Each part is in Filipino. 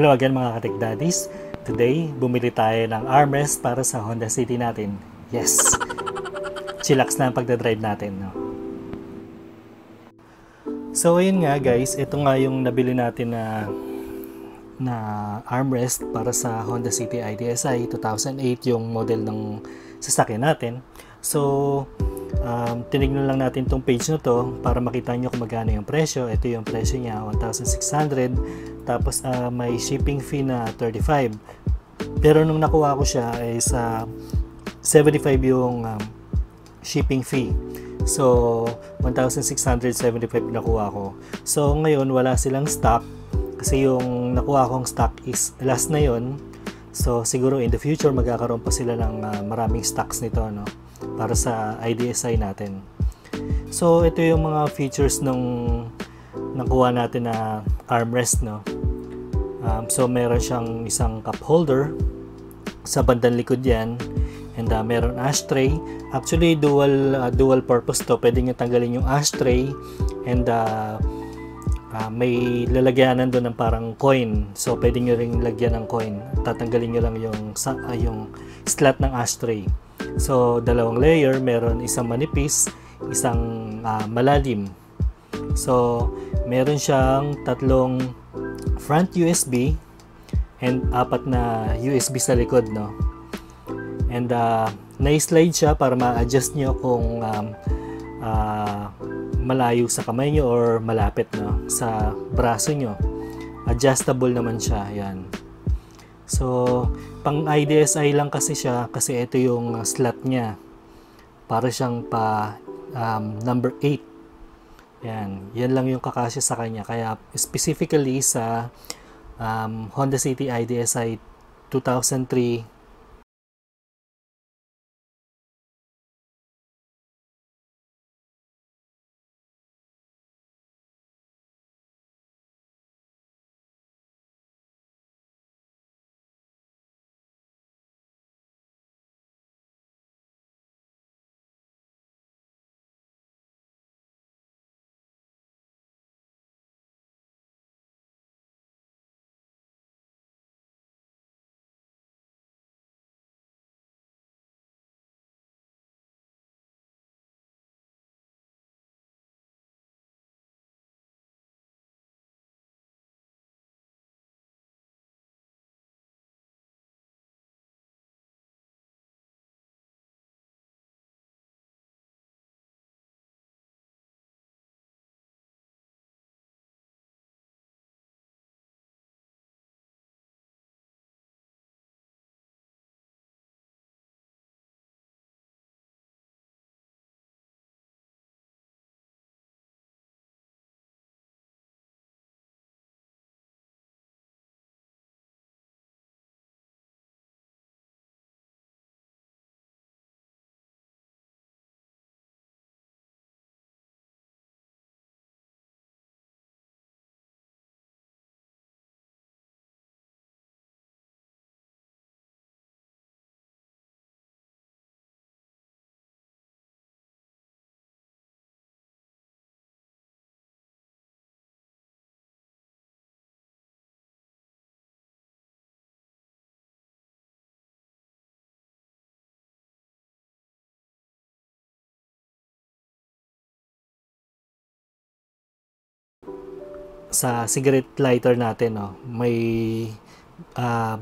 Hello again mga ka-Tech Daddies. Today, bumili tayo ng armrest para sa Honda City natin. Yes! Chillax na ang pagdadrive natin. No? So ayun nga guys, ito nga yung nabili natin na armrest para sa Honda City IDSI 2008, yung model ng sasakyan natin. So, tinignan lang natin tong page na to para makita nyo kung magkano yung presyo. Ito yung presyo niya, 1,600. Tapos may shipping fee na 35. Pero nung nakuha ko siya is 75 yung shipping fee. So, 1,675 nakuha ko. So, ngayon wala silang stock kasi yung nakuha kong stock is last na yon. So, siguro in the future magkakaroon pa sila ng maraming stocks nito, no? Para sa IDSI natin. So, ito yung mga features nung nakuha natin na armrest, no? So, meron siyang isang cup holder sa bandang likod yan. And meron ashtray. Actually, dual purpose to. Pwede nyo tanggalin yung ashtray. And may lalagyanan doon ng parang coin. So, pwede nyo ring lagyan ng coin. Tatanggalin nyo lang yung slot ng ashtray. So, dalawang layer. Meron isang manipis, isang malalim. So, meron siyang tatlong front USB and 4 na USB sa likod, no? And na-slide siya para ma-adjust nyo kung malayo sa kamay nyo or malapit, no, sa braso nyo. Adjustable naman siya, yan. So, pang IDSI lang kasi siya kasi ito yung slot niya. Para siyang number 8. Yan lang yung kakasya sa kanya. Kaya specifically sa Honda City IDSI 2003, sa cigarette lighter natin, no, may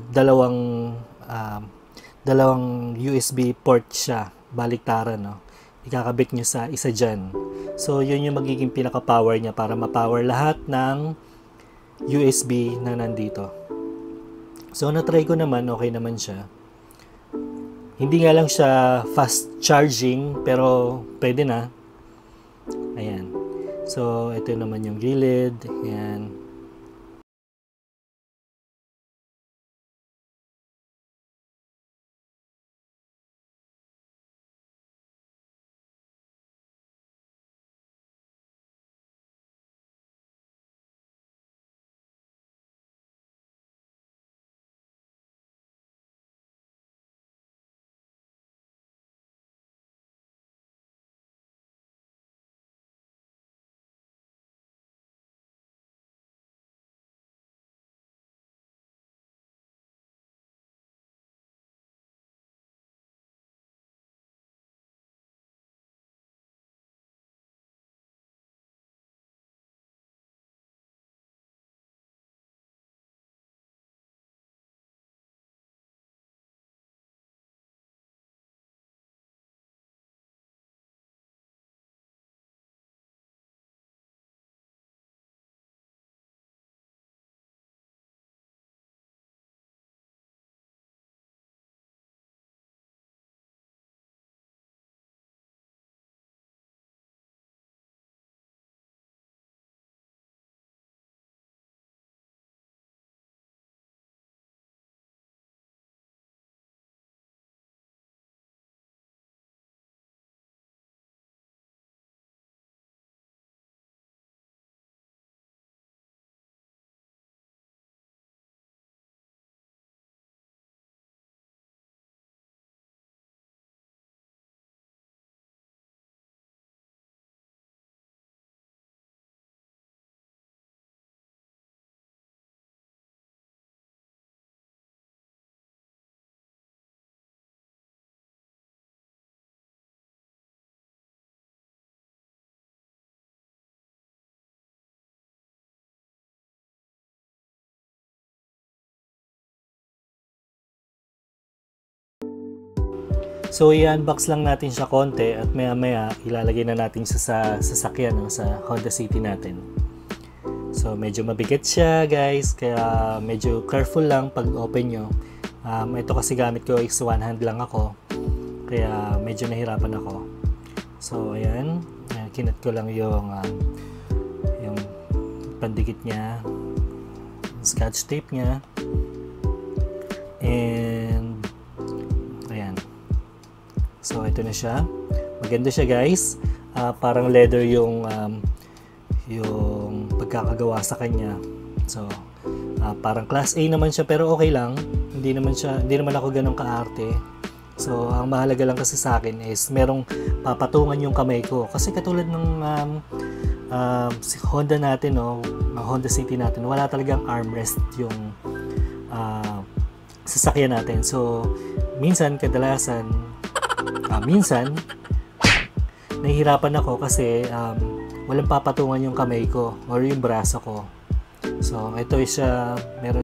dalawang USB port siya, baliktaran, no. Ikakabit nyo sa isa dyan. So, yun yung magiging pinaka-power niya para ma-power lahat ng USB na nandito. So, na-try ko naman, okay naman siya. Hindi nga lang siya fast charging, pero pwede na. Ayan. So, ito naman yung gilid. Ayan. So i-unbox lang natin siya konti at maya maya ilalagay na natin siya sa sasakyan, no, sa Honda City natin. So medyo mabigat siya guys, kaya medyo careful lang pag open nyo. Ito kasi gamit ko is one hand lang ako, kaya medyo nahirapan ako. So ayan, kinat ko lang yung pandikit niya, scotch tape niya, and ayan. So ito na siya, maganda siya guys. Parang leather yung pagkakagawa sa kanya. So parang class A naman siya, pero okay lang, hindi naman ako ganun kaarte. So ang mahalaga lang kasi sa akin is merong papatungan yung kamay ko, kasi katulad ng Honda natin, no, Honda City natin, wala talagang armrest yung sasakyan natin. So kadalasan minsan nahihirapan ako kasi walang papatungan yung kamay ko or yung braso ko. So ito is meron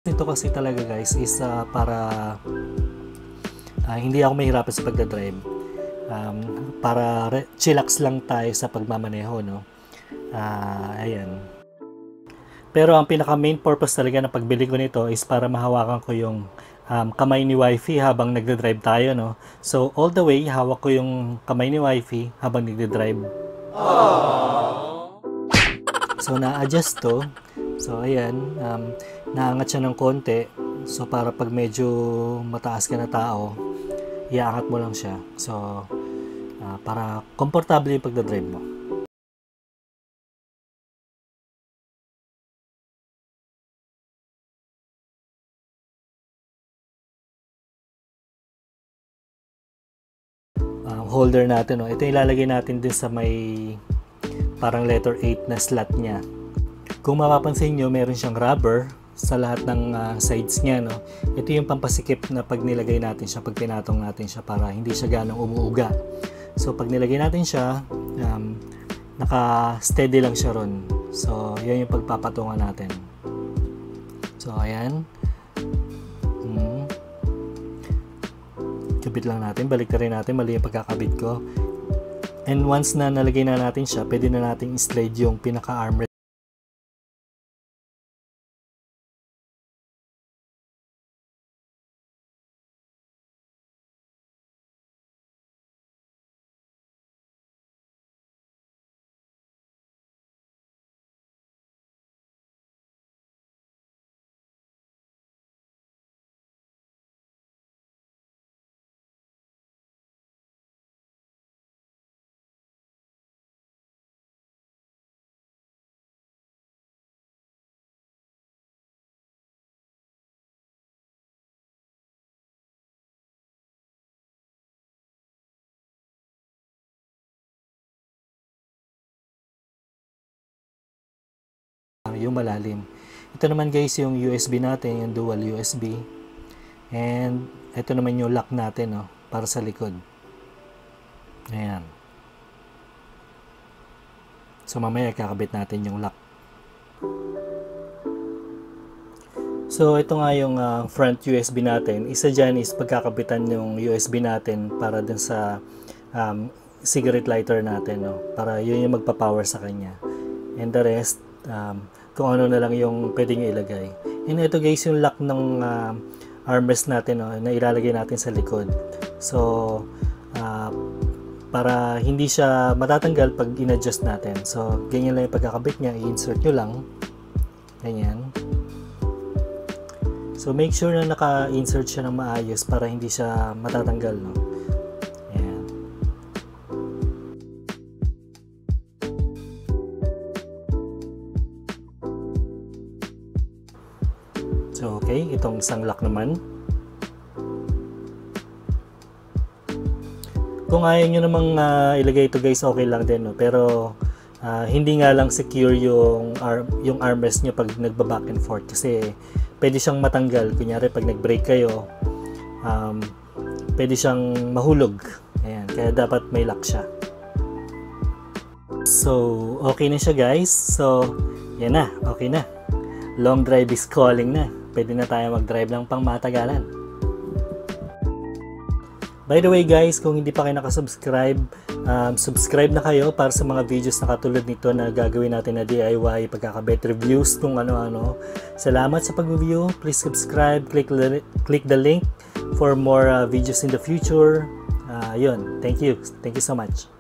ito kasi talaga guys is para hindi ako mahirapan sa pagdadrive, para chillax lang tayo sa pagmamaneho, no. Ayan. Pero ang pinaka main purpose talaga ng pagbili ko nito is para mahawakan ko yung kamay ni wifey habang nagdadrive tayo, no. So all the way hawak ko yung kamay ni wifey habang nagdadrive. So na-adjust to. So ayan, naangat siya ng konti. So para pag medyo mataas ka na tao, iaangat mo lang siya. So para komportable yung pagdadrive mo. Holder natin, no? Ito ilalagay natin din sa may parang letter 8 na slot niya. Kung mapapansin nyo, meron siyang rubber sa lahat ng sides niya, no? Ito yung pampasikip na pag nilagay natin siya, pag pinatong natin siya, para hindi siya ganong umuuga. So pag nilagay natin siya, naka-steady lang siya ron. So yan yung pagpapatungan natin. So ayan. Kabit lang natin, balik na rin natin, mali yung pagkakabit ko. And once na nalagay na natin siya, pwede na natin slide yung pinaka-armrest. Yung malalim. Ito naman guys yung USB natin, yung dual USB. And ito naman yung lock natin, no, para sa likod. Ayan. So mamaya kakabit natin yung lock. So ito nga yung front USB natin. Isa dyan is pagkakabitan yung USB natin para dun sa cigarette lighter natin, no, para yun yung magpa-power sa kanya. And the rest, kung ano na lang yung pwede nyo ilagay. And ito guys yung lock ng armrest natin, no, na ilalagay natin sa likod. So para hindi siya matatanggal pag in-adjust natin. So ganyan lang yung pagkakabit niya, i-insert nyo lang ganyan. So make sure na naka-insert siya ng maayos para hindi siya matatanggal, no. So, okay, itong isang lock naman. Kung ayaw nyo namang ilagay ito guys, okay lang din, no? Pero hindi nga lang secure yung armrest nyo pag nagba-back and forth, kasi pwede siyang matanggal. Kunyari pag nag-brake kayo, pwede siyang mahulog. Ayan, kaya dapat may lock siya. So, okay na siya guys. So, yan na. Okay na. Long drive is calling na. Pwede na tayo mag-drive ng pang matagalan. By the way guys, kung hindi pa kayo nakasubscribe, subscribe na kayo para sa mga videos na katulad nito na gagawin natin na DIY, pagkakabet reviews, kung ano-ano. Salamat sa pag-review. Please subscribe, click the link for more videos in the future. Yun, thank you so much.